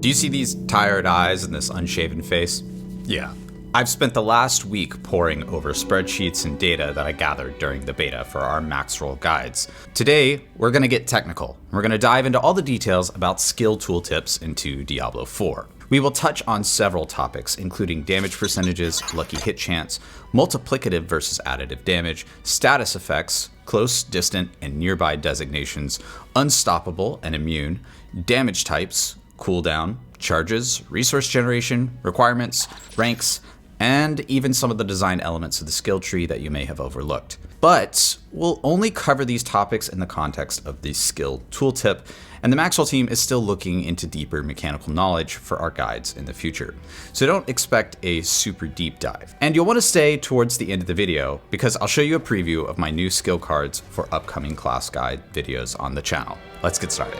Do you see these tired eyes and this unshaven face? Yeah. I've spent the last week poring over spreadsheets and data that I gathered during the beta for our MAXROLL guides. Today, we're going to get technical. We're going to dive into all the details about skill tooltips into Diablo 4. We will touch on several topics, including damage percentages, lucky hit chance, multiplicative versus additive damage, status effects, close, distant, and nearby designations, unstoppable and immune, damage types, cooldown, charges, resource generation, requirements, ranks, and even some of the design elements of the skill tree that you may have overlooked. But we'll only cover these topics in the context of the skill tooltip, and the MAXROLL team is still looking into deeper mechanical knowledge for our guides in the future. So don't expect a super deep dive. And you'll want to stay towards the end of the video because I'll show you a preview of my new skill cards for upcoming class guide videos on the channel. Let's get started.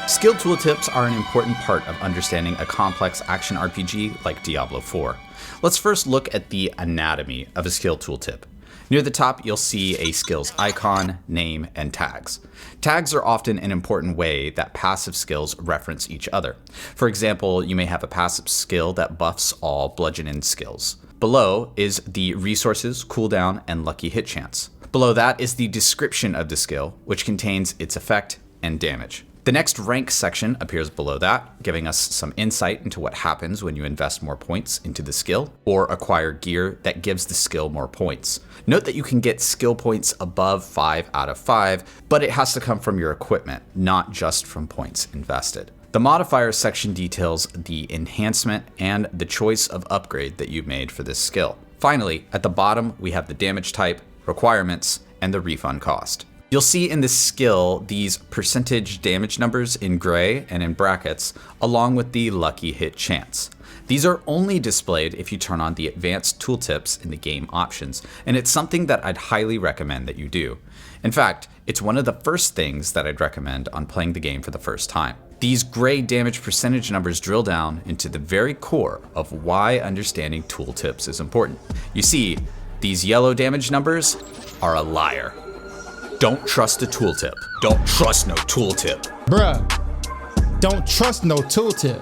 Skill tooltips are an important part of understanding a complex action RPG like Diablo 4. Let's first look at the anatomy of a skill tooltip. Near the top, you'll see a skill's icon, name, and tags. Tags are often an important way that passive skills reference each other. For example, you may have a passive skill that buffs all bludgeoning skills. Below is the resources, cooldown, and lucky hit chance. Below that is the description of the skill, which contains its effect and damage. The next rank section appears below that, giving us some insight into what happens when you invest more points into the skill or acquire gear that gives the skill more points. Note that you can get skill points above 5 out of 5, but it has to come from your equipment, not just from points invested. The modifiers section details the enhancement and the choice of upgrade that you made for this skill. Finally, at the bottom, we have the damage type, requirements, and the refund cost. You'll see in this skill these percentage damage numbers in gray and in brackets, along with the lucky hit chance. These are only displayed if you turn on the advanced tooltips in the game options, and it's something that I'd highly recommend that you do. In fact, it's one of the first things that I'd recommend on playing the game for the first time. These gray damage percentage numbers drill down into the very core of why understanding tooltips is important. You see, these yellow damage numbers are a liar. Don't trust a tooltip. Don't trust no tooltip. Bruh, don't trust no tooltip.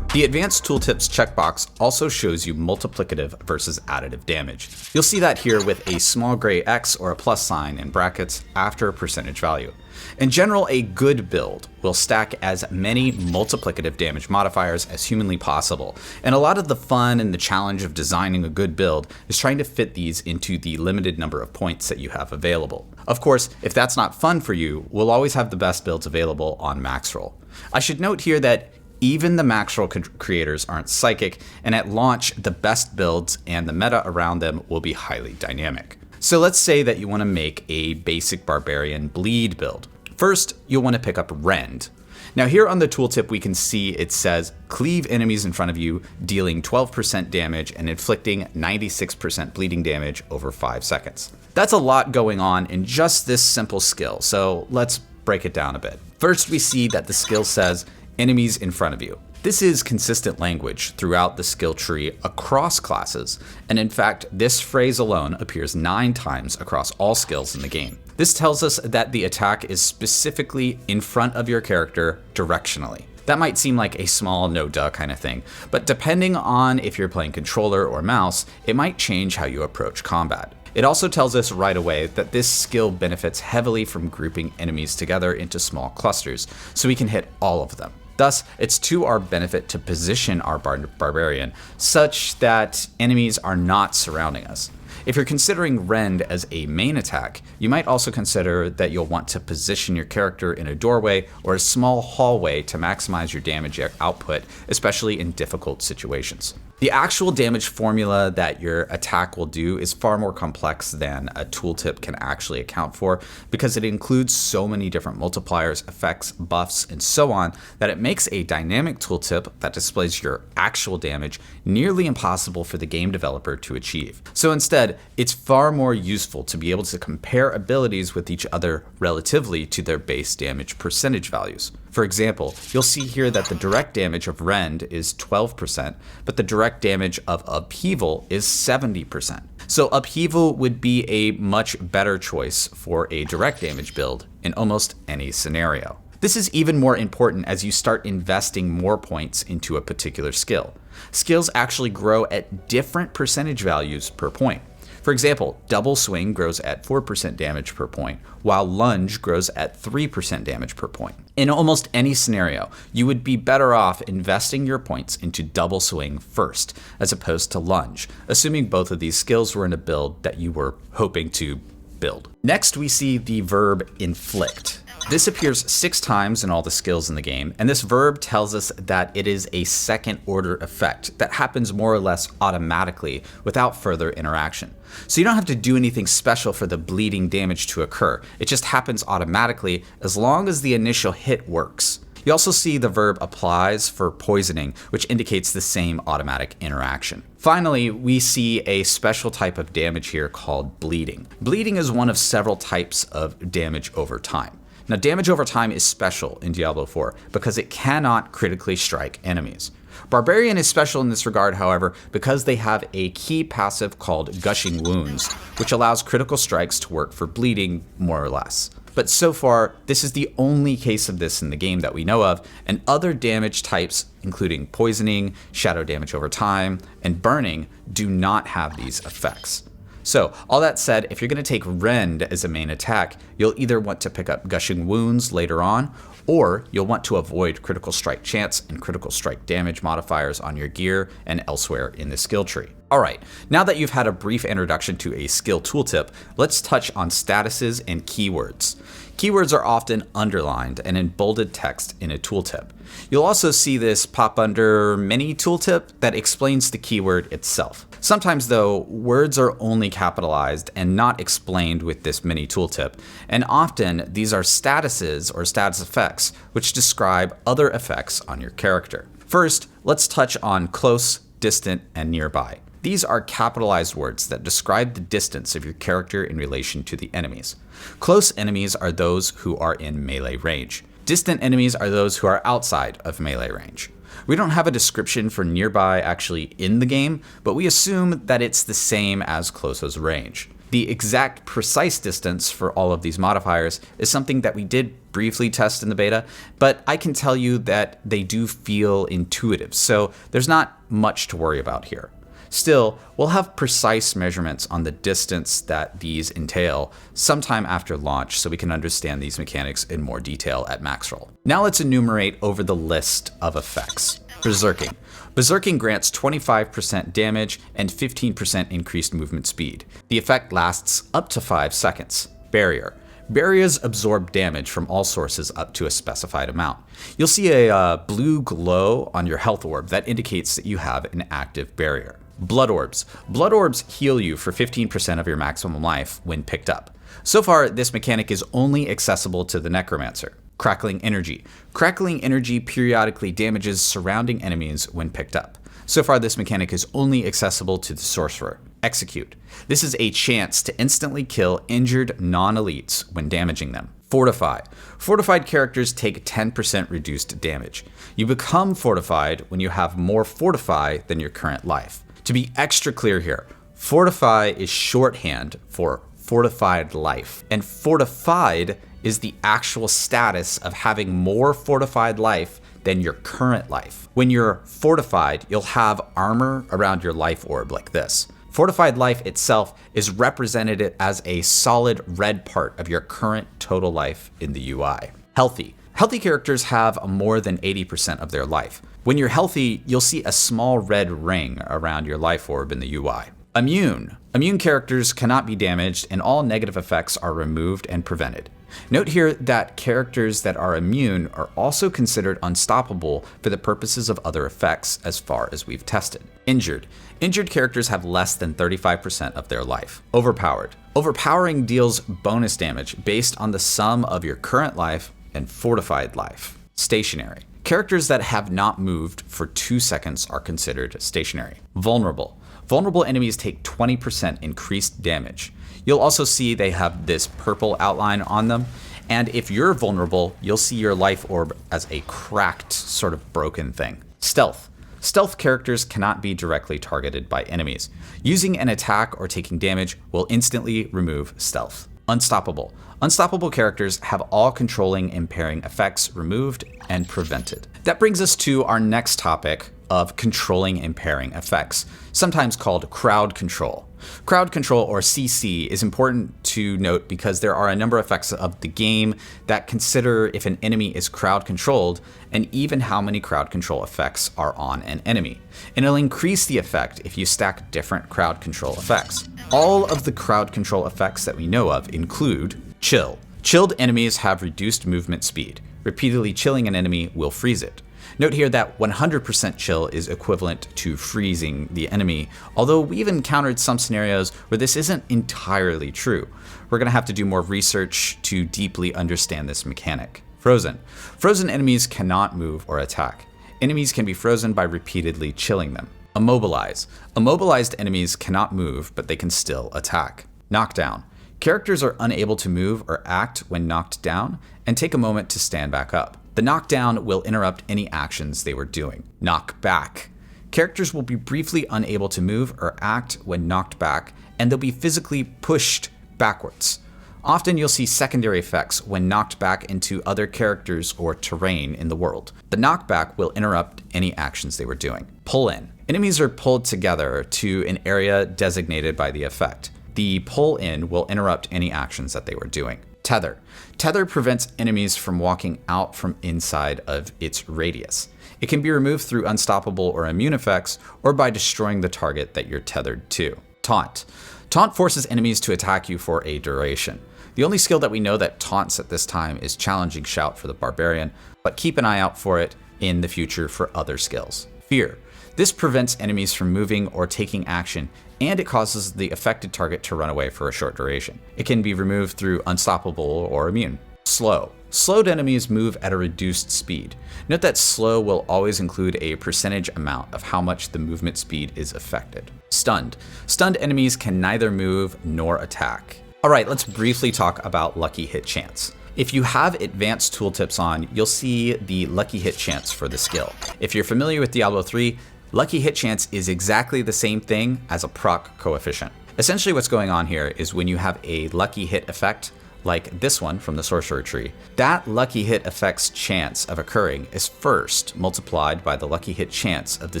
The advanced tooltips checkbox also shows you multiplicative versus additive damage. You'll see that here with a small gray X or a plus sign in brackets after a percentage value. In general, a good build will stack as many multiplicative damage modifiers as humanly possible, and a lot of the fun and the challenge of designing a good build is trying to fit these into the limited number of points that you have available. Of course, if that's not fun for you, we'll always have the best builds available on MAXROLL. I should note here that even the MAXROLL creators aren't psychic, and at launch, the best builds and the meta around them will be highly dynamic. So let's say that you want to make a basic barbarian bleed build. First, you'll want to pick up Rend. Now here on the tooltip, we can see it says cleave enemies in front of you, dealing 12% damage and inflicting 96% bleeding damage over 5 seconds. That's a lot going on in just this simple skill, so let's break it down a bit. First, we see that the skill says enemies in front of you. This is consistent language throughout the skill tree across classes, and in fact, this phrase alone appears 9 times across all skills in the game. This tells us that the attack is specifically in front of your character directionally. That might seem like a small no-duh kind of thing, but depending on if you're playing controller or mouse, it might change how you approach combat. It also tells us right away that this skill benefits heavily from grouping enemies together into small clusters, so we can hit all of them. Thus, it's to our benefit to position our barbarian such that enemies are not surrounding us. If you're considering Rend as a main attack, you might also consider that you'll want to position your character in a doorway or a small hallway to maximize your damage output, especially in difficult situations. The actual damage formula that your attack will do is far more complex than a tooltip can actually account for because it includes so many different multipliers, effects, buffs, and so on that it makes a dynamic tooltip that displays your actual damage nearly impossible for the game developer to achieve. So instead, it's far more useful to be able to compare abilities with each other relatively to their base damage percentage values. For example, you'll see here that the direct damage of Rend is 12%, but the direct damage of Upheaval is 70%. So Upheaval would be a much better choice for a direct damage build in almost any scenario. This is even more important as you start investing more points into a particular skill. Skills actually grow at different percentage values per point. For example, Double Swing grows at 4% damage per point, while Lunge grows at 3% damage per point. In almost any scenario, you would be better off investing your points into Double Swing first, as opposed to Lunge, assuming both of these skills were in a build that you were hoping to build. Next, we see the verb Inflict. This appears 6 times in all the skills in the game, and this verb tells us that it is a second order effect that happens more or less automatically without further interaction. So you don't have to do anything special for the bleeding damage to occur. It just happens automatically as long as the initial hit works. You also see the verb applies for poisoning, which indicates the same automatic interaction. Finally, we see a special type of damage here called bleeding. Bleeding is one of several types of damage over time. Now, damage over time is special in Diablo 4 because it cannot critically strike enemies. Barbarian is special in this regard, however, because they have a key passive called Gushing Wounds, which allows critical strikes to work for bleeding more or less. But so far, this is the only case of this in the game that we know of, and other damage types, including poisoning, shadow damage over time, and burning, do not have these effects. So, all that said, if you're going to take Rend as a main attack, you'll either want to pick up Gushing Wounds later on, or you'll want to avoid critical strike chance and critical strike damage modifiers on your gear and elsewhere in the skill tree. Alright, now that you've had a brief introduction to a skill tooltip, let's touch on statuses and keywords. Keywords are often underlined and in bolded text in a tooltip. You'll also see this pop under mini tooltip that explains the keyword itself. Sometimes though, words are only capitalized and not explained with this mini tooltip, and often these are statuses or status effects which describe other effects on your character. First, let's touch on close, distant, and nearby. These are capitalized words that describe the distance of your character in relation to the enemies. Close enemies are those who are in melee range. Distant enemies are those who are outside of melee range. We don't have a description for nearby actually in the game, but we assume that it's the same as close as range. The exact precise distance for all of these modifiers is something that we did briefly test in the beta, but I can tell you that they do feel intuitive, so there's not much to worry about here. Still, we'll have precise measurements on the distance that these entail sometime after launch so we can understand these mechanics in more detail at MAXROLL. Now let's enumerate over the list of effects. Berserking. Berserking grants 25% damage and 15% increased movement speed. The effect lasts up to 5 seconds. Barrier. Barriers absorb damage from all sources up to a specified amount. You'll see a blue glow on your health orb that indicates that you have an active barrier. Blood orbs. Blood orbs heal you for 15% of your maximum life when picked up. So far, this mechanic is only accessible to the Necromancer. Crackling energy. Crackling energy periodically damages surrounding enemies when picked up. So far, this mechanic is only accessible to the Sorcerer. Execute. This is a chance to instantly kill injured non-elites when damaging them. Fortify. Fortified characters take 10% reduced damage. You become fortified when you have more fortify than your current life. To be extra clear here, fortify is shorthand for fortified life, and fortified is the actual status of having more fortified life than your current life. When you're fortified, you'll have armor around your life orb like this. Fortified life itself is represented as a solid red part of your current total life in the UI. Healthy. Healthy characters have more than 80% of their life. When you're healthy, you'll see a small red ring around your life orb in the UI. Immune. Immune characters cannot be damaged and all negative effects are removed and prevented. Note here that characters that are immune are also considered unstoppable for the purposes of other effects as far as we've tested. Injured. Injured characters have less than 35% of their life. Overpowered. Overpowering deals bonus damage based on the sum of your current life and fortified life. Stationary. Characters that have not moved for 2 seconds are considered stationary. Vulnerable. Vulnerable enemies take 20% increased damage. You'll also see they have this purple outline on them, and if you're vulnerable, you'll see your life orb as a cracked, sort of broken thing. Stealth. Stealth characters cannot be directly targeted by enemies. Using an attack or taking damage will instantly remove stealth. Unstoppable. Unstoppable characters have all controlling impairing effects removed and prevented. That brings us to our next topic of controlling impairing effects, sometimes called crowd control. Crowd control, or CC, is important to note because there are a number of effects of the game that consider if an enemy is crowd controlled and even how many crowd control effects are on an enemy. And it'll increase the effect if you stack different crowd control effects. All of the crowd control effects that we know of include chill. Chilled enemies have reduced movement speed. Repeatedly chilling an enemy will freeze it. Note here that 100% chill is equivalent to freezing the enemy, although we've encountered some scenarios where this isn't entirely true. We're going to have to do more research to deeply understand this mechanic. Frozen. Frozen enemies cannot move or attack. Enemies can be frozen by repeatedly chilling them. Immobilize. Immobilized enemies cannot move, but they can still attack. Knockdown. Characters are unable to move or act when knocked down and take a moment to stand back up. The knockdown will interrupt any actions they were doing. Knock back. Characters will be briefly unable to move or act when knocked back, and they'll be physically pushed backwards. Often you'll see secondary effects when knocked back into other characters or terrain in the world. The knockback will interrupt any actions they were doing. Pull in. Enemies are pulled together to an area designated by the effect. The pull in will interrupt any actions that they were doing. Tether. Tether prevents enemies from walking out from inside of its radius. It can be removed through unstoppable or immune effects or by destroying the target that you're tethered to. Taunt. Taunt forces enemies to attack you for a duration. The only skill that we know that taunts at this time is Challenging Shout for the Barbarian, but keep an eye out for it in the future for other skills. Fear. This prevents enemies from moving or taking action, and it causes the affected target to run away for a short duration. It can be removed through unstoppable or immune. Slow. Slowed enemies move at a reduced speed. Note that slow will always include a percentage amount of how much the movement speed is affected. Stunned. Stunned enemies can neither move nor attack. All right, let's briefly talk about lucky hit chance. If you have advanced tooltips on, you'll see the lucky hit chance for the skill. If you're familiar with Diablo 3, lucky hit chance is exactly the same thing as a proc coefficient. Essentially what's going on here is when you have a lucky hit effect, like this one from the sorcerer tree, that lucky hit effect's chance of occurring is first multiplied by the lucky hit chance of the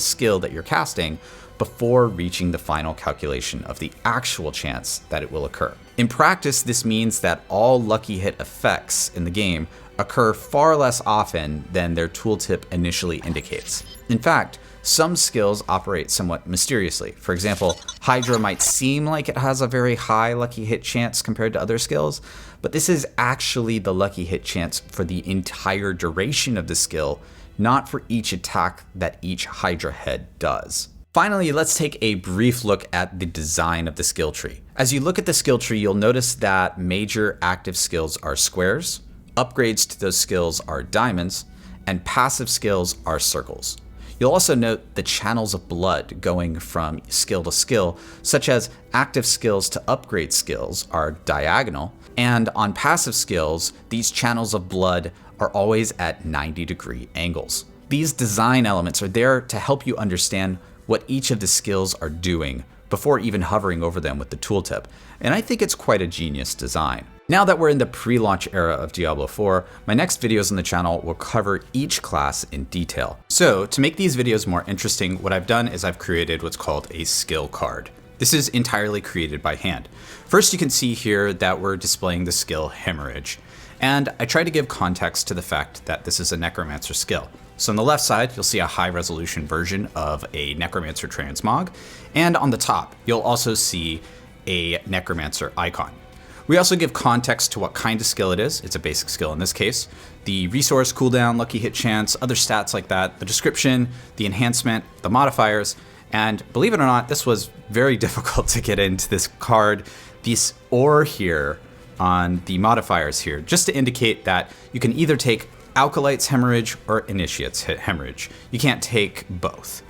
skill that you're casting before reaching the final calculation of the actual chance that it will occur. In practice, this means that all lucky hit effects in the game occur far less often than their tooltip initially indicates. In fact, some skills operate somewhat mysteriously. For example, Hydra might seem like it has a very high lucky hit chance compared to other skills, but this is actually the lucky hit chance for the entire duration of the skill, not for each attack that each Hydra head does. Finally, let's take a brief look at the design of the skill tree. As you look at the skill tree, you'll notice that major active skills are squares, upgrades to those skills are diamonds, and passive skills are circles. You'll also note the channels of blood going from skill to skill, such as active skills to upgrade skills are diagonal, and on passive skills, these channels of blood are always at 90-degree angles. These design elements are there to help you understand what each of the skills are doing before even hovering over them with the tooltip, and I think it's quite a genius design. Now that we're in the pre-launch era of Diablo 4, my next videos on the channel will cover each class in detail. So to make these videos more interesting, what I've done is I've created what's called a skill card. This is entirely created by hand. First, you can see here that we're displaying the skill Hemorrhage, and I try to give context to the fact that this is a Necromancer skill. So on the left side, you'll see a high resolution version of a Necromancer transmog, and on the top, you'll also see a Necromancer icon. We also give context to what kind of skill it is. It's a basic skill in this case. The resource, cooldown, lucky hit chance, other stats like that, the description, the enhancement, the modifiers, and believe it or not, this was very difficult to get into this card. This or here on the modifiers here, just to indicate that you can either take Alkalites Hemorrhage or Initiates Hemorrhage. You can't take both.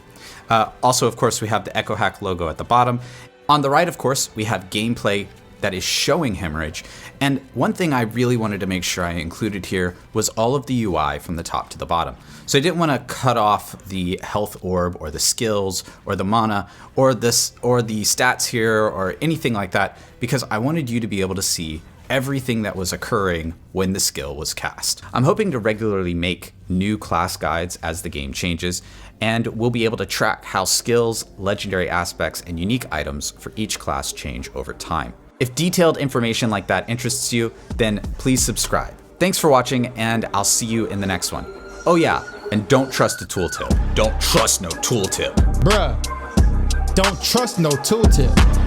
Also, of course, we have the echohack logo at the bottom. On the right, of course, we have gameplay that is showing hemorrhage. And one thing I really wanted to make sure I included here was all of the UI from the top to the bottom. So I didn't want to cut off the health orb or the skills or the mana or the stats here or anything like that, because I wanted you to be able to see everything that was occurring when the skill was cast. I'm hoping to regularly make new class guides as the game changes, and we'll be able to track how skills, legendary aspects, and unique items for each class change over time. If detailed information like that interests you, then please subscribe. Thanks for watching, and I'll see you in the next one. Oh yeah, and don't trust a tooltip. Don't trust no tooltip. Bruh, don't trust no tooltip.